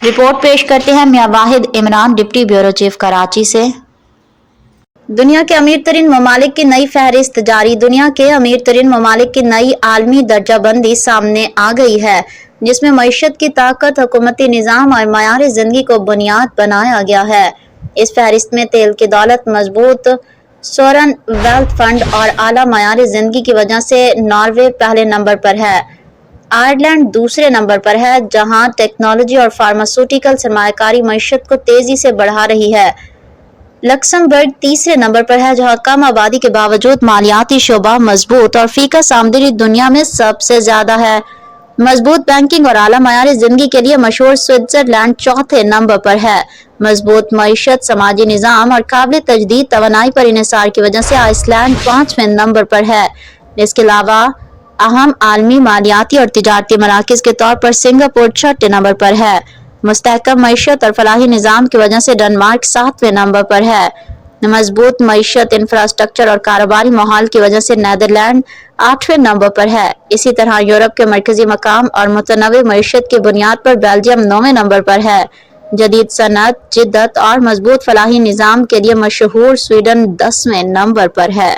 Report پیش کرتے ہیں میاں واحد Imran, deputy bureau chief Karachi سے۔ دنیا کے امیر ترین ممالک کی نئی فہرست جاری۔ دنیا کے امیر ترین ممالک کی نئی عالمی درجہ بندی سامنے آ گئی ہے، جس میں معیشت کی طاقت، حکومتی نظام اور معیار زندگی کو بنیاد بنایا گیا ہے۔ اس فہرست میں تیل کی دولت، مضبوط سورن ویلتھ فنڈ اور اعلیٰ معیار زندگی کی وجہ سے ناروے پہلے نمبر پر ہے۔ آئرلینڈ دوسرے نمبر پر ہے، جہاں ٹیکنالوجی اور فارماسیوٹیکل سرمایہ کاری معیشت کو تیزی سے بڑھا رہی ہے۔ لکسمبرگ تیسرے نمبر پر ہے، جہاں کم آبادی کے باوجود مالیاتی شعبہ مضبوط اور فی کس آمدنی دنیا میں سب سے زیادہ ہے۔ مضبوط بینکنگ اور اعلیٰ معیار زندگی کے لیے مشہور سوئٹزرلینڈ چوتھے نمبر پر ہے۔ مضبوط معیشت، سماجی نظام اور قابل تجدید توانائی پر انحصار کی وجہ سے آئس لینڈ پانچویں نمبر پر ہے۔ اس کے علاوہ اہم عالمی مالیاتی اور تجارتی مراکز کے طور پر سنگاپور چھٹے نمبر پر ہے۔ مستحکم معیشت اور فلاحی نظام کی وجہ سے ڈنمارک ساتویں نمبر پر ہے۔ مضبوط معیشت، انفراسٹرکچر اور کاروباری ماحول کی وجہ سے نیدرلینڈ آٹھویں نمبر پر ہے۔ اسی طرح یورپ کے مرکزی مقام اور متنوع معیشت کی بنیاد پر بیلجیم نویں نمبر پر ہے۔ جدید صنعت، جدت اور مضبوط فلاحی نظام کے لیے مشہور سویڈن 10ویں نمبر پر ہے۔